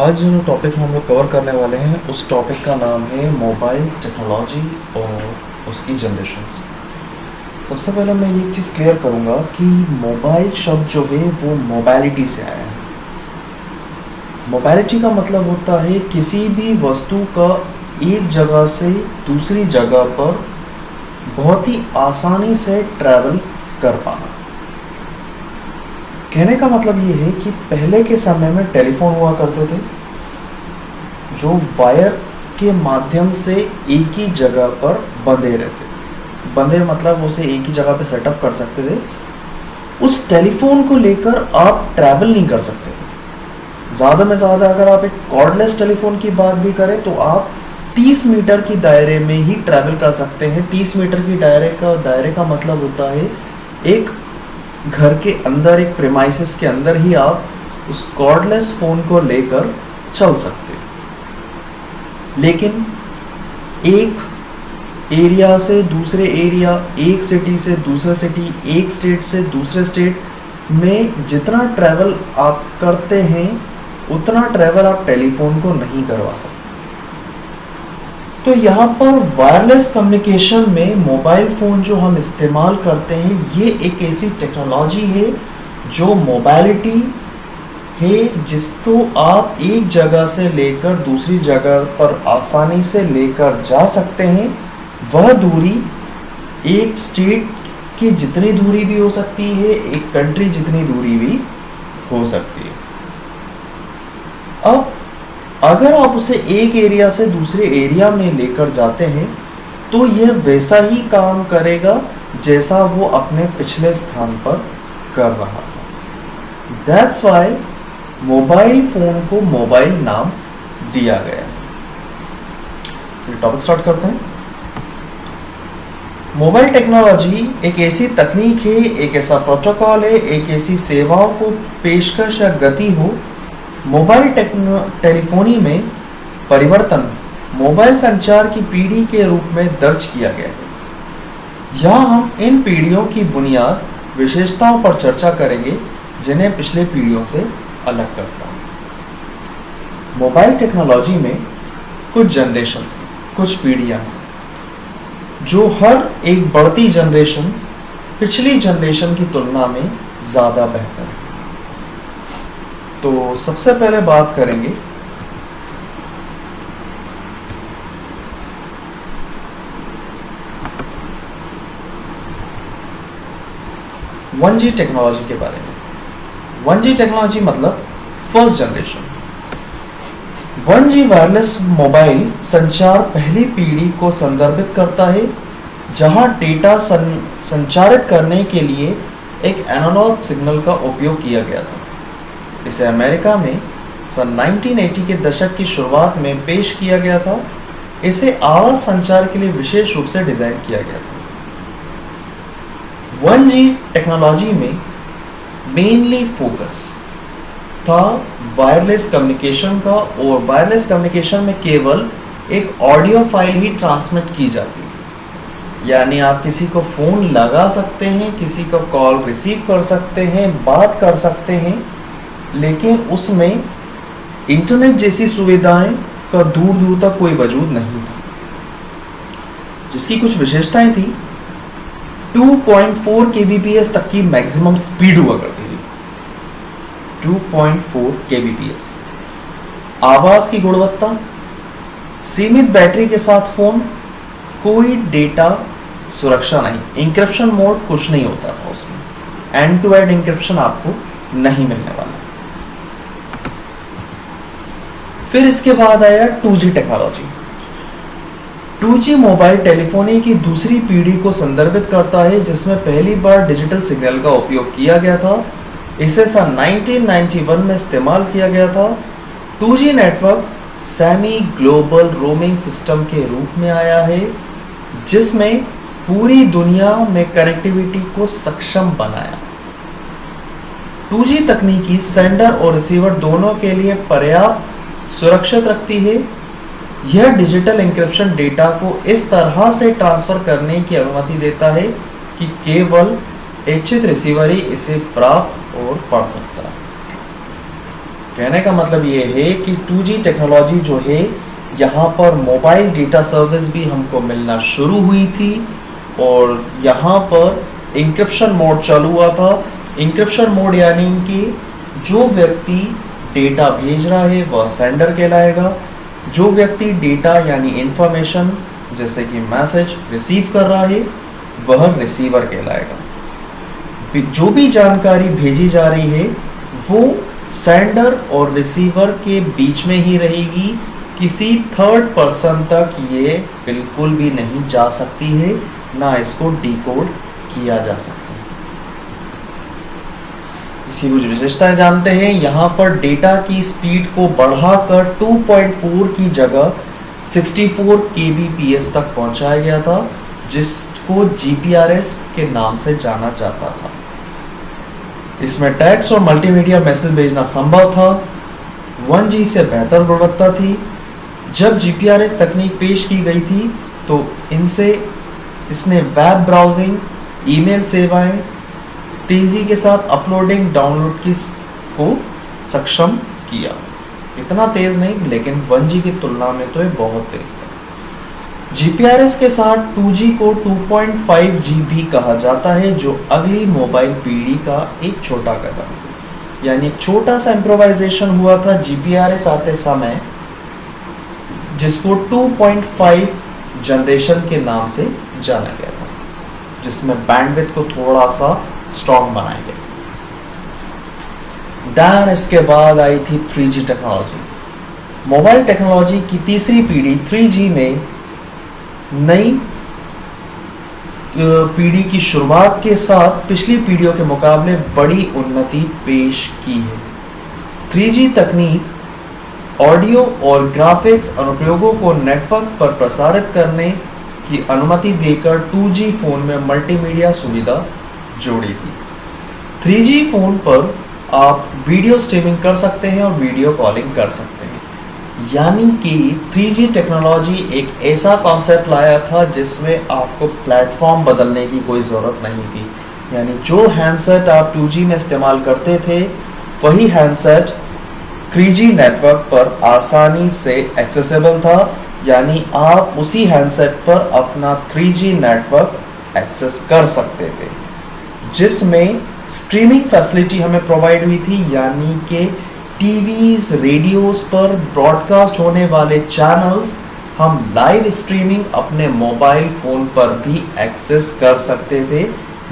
आज जो टॉपिक हम लोग कवर करने वाले हैं उस टॉपिक का नाम है मोबाइल टेक्नोलॉजी और उसकी जनरेशन्स। सबसे पहले मैं ये चीज़ क्लियर करूँगा कि मोबाइल शब्द जो है वो मोबाइलिटी से आया है। मोबाइलिटी का मतलब होता है किसी भी वस्तु का एक जगह से दूसरी जगह पर बहुत ही आसानी से ट्रैवल कर पाना। कहने का मतलब ये है कि पहले के समय में टेलीफोन हुआ करते थे जो वायर के माध्यम से एक ही जगह पर बंधे रहते थे। बंधे मतलब उसे एक ही जगह पे सेटअप कर सकते थे। उस टेलीफोन को लेकर आप ट्रैवल नहीं कर सकते थे। ज़्यादा में ज़्यादा अगर आप एक कॉर्डलेस टेलीफोन की बात भी करें तो आप 30 मीटर की दायरे में ही ट्रैवल कर सकते हैं। 30 मीटर की दायरे का मतलब होता है एक घर के अंदर, एक प्रेमाइसिस के अंदर ही आप उस कॉर्डलेस फोन को लेकर चल सकते हो। लेकिन एक एरिया से दूसरे एरिया, एक सिटी से दूसरे सिटी, एक स्टेट से दूसरे स्टेट में जितना ट्रैवल आप करते हैं उतना ट्रैवल आप टेलीफोन को नहीं करवा सकते। तो यहाँ पर वायरलेस कम्युनिकेशन में मोबाइल फ़ोन जो हम इस्तेमाल करते हैं ये एक ऐसी टेक्नोलॉजी है जो मोबाइलिटी है, जिसको आप एक जगह से लेकर दूसरी जगह पर आसानी से लेकर जा सकते हैं। वह दूरी एक स्टेट की जितनी दूरी भी हो सकती है, एक कंट्री जितनी दूरी भी हो सकती है। अब अगर आप उसे एक एरिया से दूसरे एरिया में लेकर जाते हैं तो यह वैसा ही काम करेगा जैसा वो अपने पिछले स्थान पर कर रहा था। दैट्स वाई मोबाइल फोन को मोबाइल नाम दिया गया है। तो टॉपिक स्टार्ट करते हैं। मोबाइल टेक्नोलॉजी एक ऐसी तकनीक है, एक ऐसा प्रोटोकॉल है, एक ऐसी सेवाओं को पेशकश या गति हो। मोबाइल टेलीफोनी में परिवर्तन मोबाइल संचार की पीढ़ी के रूप में दर्ज किया गया है। यहाँ हम इन पीढ़ियों की बुनियाद विशेषताओं पर चर्चा करेंगे जिन्हें पिछले पीढ़ियों से अलग करता है। मोबाइल टेक्नोलॉजी में कुछ जनरेशन्स, कुछ पीढ़ियाँ हैं जो हर एक बढ़ती जनरेशन पिछली जनरेशन की तुलना में ज़्यादा बेहतर है। तो सबसे पहले बात करेंगे टेक्नोलॉजी के बारे में। 1G टेक्नोलॉजी मतलब first generation. 1G wireless mobile संचार पहली पीढ़ी को संदर्भित करता है जहां डेटा संचारित करने के लिए एक एनालॉग सिग्नल का उपयोग किया गया था। इसे अमेरिका में सन 1980 के दशक की शुरुआत में पेश किया गया था। इसे आवाज संचार के लिए विशेष रूप से डिजाइन किया गया था। 1G टेक्नोलॉजी में मेनली फोकस था वायरलेस कम्युनिकेशन का, और वायरलेस कम्युनिकेशन में केवल एक ऑडियो फाइल ही ट्रांसमिट की जाती है। यानी आप किसी को फोन लगा सकते हैं, किसी को कॉल रिसीव कर सकते हैं, बात कर सकते हैं, लेकिन उसमें इंटरनेट जैसी सुविधाएं का दूर दूर तक कोई वजूद नहीं था। जिसकी कुछ विशेषताएं थी, 2.4 kbps तक की मैक्सिमम स्पीड हुआ करती थी। 2.4 kbps। आवाज की गुणवत्ता, सीमित बैटरी के साथ फोन, कोई डेटा सुरक्षा नहीं, इंक्रिप्शन मोड कुछ नहीं होता था उसमें, एंड टू एंड इंक्रिप्शन आपको नहीं मिलने वाला। फिर इसके बाद आया 2G technology. 2G mobile telephony की दूसरी पीढ़ी को संदर्भित करता है जिसमें पहली बार डिजिटल सिग्नल का उपयोग किया गया था। इसे सन 1991 में इस्तेमाल किया गया था। 2G network semi global roaming system के रूप में आया है जिसमें पूरी दुनिया में कनेक्टिविटी को सक्षम बनाया। 2G तकनीकी सेंडर और रिसीवर दोनों के लिए पर्याप्त सुरक्षित रखती है। यह डिजिटल इंक्रिप्शन डेटा को इस तरह से ट्रांसफर करने की अनुमति देता है कि केवल इच्छित रिसीवर ही इसे प्राप्त और पढ़ सकता है। कहने का मतलब ये है कि 2G टेक्नोलॉजी जो है यहाँ पर मोबाइल डेटा सर्विस भी हमको मिलना शुरू हुई थी और यहाँ पर इंक्रिप्शन मोड चालू हुआ था। इंक्रिप्शन मोड यानी कि जो व्यक्ति डेटा भेज रहा है वह सेंडर कहलाएगा, जो व्यक्ति डेटा यानी इंफॉर्मेशन जैसे कि मैसेज रिसीव कर रहा है वह रिसीवर कहलाएगा। जो भी जानकारी भेजी जा रही है वो सेंडर और रिसीवर के बीच में ही रहेगी, किसी थर्ड पर्सन तक ये बिल्कुल भी नहीं जा सकती है, ना इसको डिकोड किया जा सकता है। इसकी कुछ विशेषताएं जानते हैं। यहाँ पर डेटा की स्पीड को बढ़ाकर 2.4 की जगह 64 kbps तक पहुंचाया गया था, जिसको GPRS के नाम से जाना जाता था। इसमें टेक्स्ट और मल्टीमीडिया मैसेज भेजना संभव था। 1G से बेहतर गुणवत्ता थी। जब GPRS तकनीक पेश की गई थी तो इसने वेब ब्राउजिंग, ईमेल सेवाएं, तेजी के साथ अपलोडिंग डाउनलोड को सक्षम किया। इतना तेज नहीं, लेकिन 1G की तुलना में तो ये बहुत तेज था। GPRS के साथ 2G को 2.5G भी कहा जाता है, जो अगली मोबाइल पीढ़ी का एक छोटा कदम है। यानी छोटा सा इम्प्रोवाइजेशन हुआ था GPRS आते समय, जिसको 2.5 जनरेशन के नाम से जाना गया था, जिसमें बैंडविड्थ को थोड़ा सा स्ट्रॉन्ग बनाया गया। दैन इसके बाद आई थी 3G टेक्नोलॉजी। मोबाइल टेक्नोलॉजी की तीसरी पीढ़ी 3G ने नई पीढ़ी की शुरुआत के साथ पिछली पीढ़ियों के मुकाबले बड़ी उन्नति पेश की है। 3G तकनीक ऑडियो और ग्राफिक्स अनुप्रयोगों को नेटवर्क पर प्रसारित करने की अनुमति देकर 2G फोन में मल्टीमीडिया सुविधा जोड़ी थी। 3G फोन पर आप वीडियो स्ट्रीमिंग कर सकते हैं और वीडियो कॉलिंग कर सकते हैं। यानी कि 3G टेक्नोलॉजी एक ऐसा कॉन्सेप्ट लाया था जिसमें आपको प्लेटफॉर्म बदलने की कोई ज़रूरत नहीं थी। यानी जो हैंडसेट आप 2G में इस्तेमाल करते थे वही हैंडसेट 3G नेटवर्क पर आसानी से एक्सेसिबल था। यानी आप उसी हैंडसेट पर अपना 3G नेटवर्क एक्सेस कर सकते थे, जिसमें स्ट्रीमिंग फैसिलिटी हमें प्रोवाइड हुई थी। यानी कि टीवीज, रेडियोस पर ब्रॉडकास्ट होने वाले चैनल्स हम लाइव स्ट्रीमिंग अपने मोबाइल फोन पर भी एक्सेस कर सकते थे,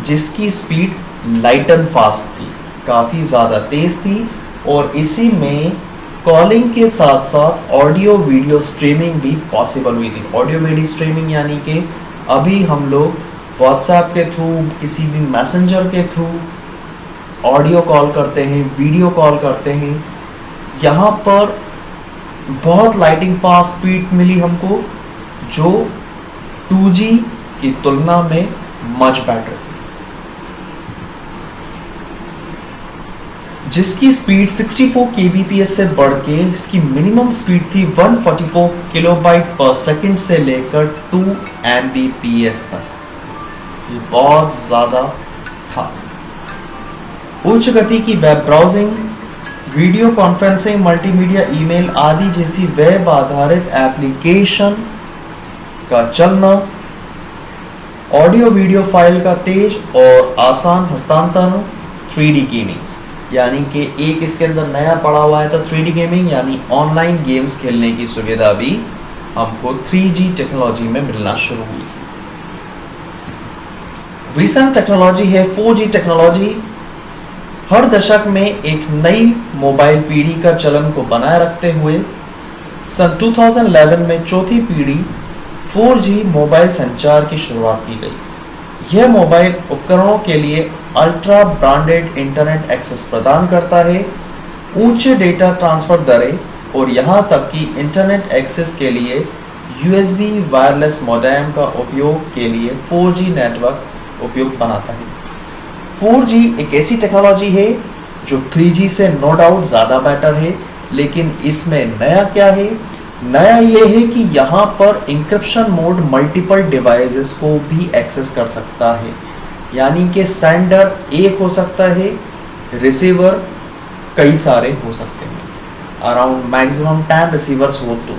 जिसकी स्पीड लाइट एंड फास्ट थी, काफ़ी ज़्यादा तेज थी। और इसी में कॉलिंग के साथ साथ ऑडियो वीडियो स्ट्रीमिंग भी पॉसिबल हुई थी। ऑडियो वीडियो स्ट्रीमिंग यानी कि अभी हम लोग व्हाट्सएप के थ्रू, किसी भी मैसेंजर के थ्रू ऑडियो कॉल करते हैं, वीडियो कॉल करते हैं। यहाँ पर बहुत लाइटिंग फास्ट स्पीड मिली हमको, जो 2G की तुलना में मच बेटर, जिसकी स्पीड 64 kbps से बढ़ के इसकी मिनिमम स्पीड थी 144 किलोबाइट पर सेकंड से लेकर 2 Mbps तक। ये बहुत ज्यादा था। उच्च गति की web browsing, video conferencing, multimedia, email आदि जैसी वेब आधारित एप्लीकेशन का चलना, ऑडियो वीडियो फाइल का तेज और आसान हस्तांतरण, 3D गेमिंग, यानी कि एक इसके अंदर नया पड़ा हुआ है था 3D गेमिंग, यानी ऑनलाइन गेम्स खेलने की सुविधा भी हमको 3G टेक्नोलॉजी में मिलना शुरू हुई। रिसेंट टेक्नोलॉजी है 4G टेक्नोलॉजी। हर दशक में एक नई मोबाइल पीढ़ी का चलन को बनाए रखते हुए सन 2011 में चौथी पीढ़ी 4G मोबाइल संचार की शुरुआत की गई। यह मोबाइल उपकरणों के लिए अल्ट्रा ब्रॉडबैंड इंटरनेट एक्सेस प्रदान करता है, ऊंचे डेटा ट्रांसफर दरें और यहां तक कि इंटरनेट एक्सेस के लिए USB वायरलेस मॉडेम का उपयोग के लिए 4G नेटवर्क उपयुक्त बनाता है। 4G एक ऐसी टेक्नोलॉजी है जो 3G से नो डाउट ज्यादा बेटर है, लेकिन इसमें नया क्या है? नया यह है कि यहाँ पर इंक्रिप्शन मोड मल्टीपल डिवाइसेस को भी एक्सेस कर सकता है। यानी कि सेंडर एक हो सकता है, रिसीवर कई सारे हो सकते हैं। अराउंड मैक्सिमम 10 रिसीवर्स हो तो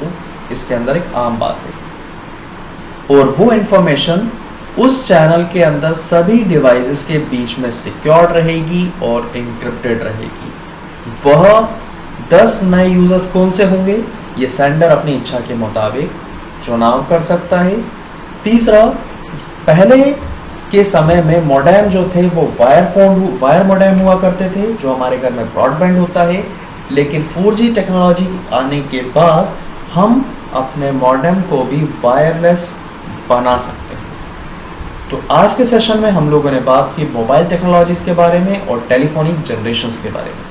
इसके अंदर एक आम बात है। और वो इंफॉर्मेशन उस चैनल के अंदर सभी डिवाइसेस के बीच में सिक्योर्ड रहेगी और इंक्रिप्टेड रहेगी। वह 10 नए यूजर्स कौन से होंगे, ये सेंडर अपनी इच्छा के मुताबिक चुनाव कर सकता है। तीसरा, पहले के समय में मॉडेम जो थे वो वायर मॉडेम हुआ करते थे, जो हमारे घर में ब्रॉडबैंड होता है। लेकिन 4G टेक्नोलॉजी आने के बाद हम अपने मॉडेम को भी वायरलेस बना सकते हैं। तो आज के सेशन में हम लोगों ने बात की मोबाइल टेक्नोलॉजीज के बारे में और टेलीफोनिक जनरेशंस के बारे में।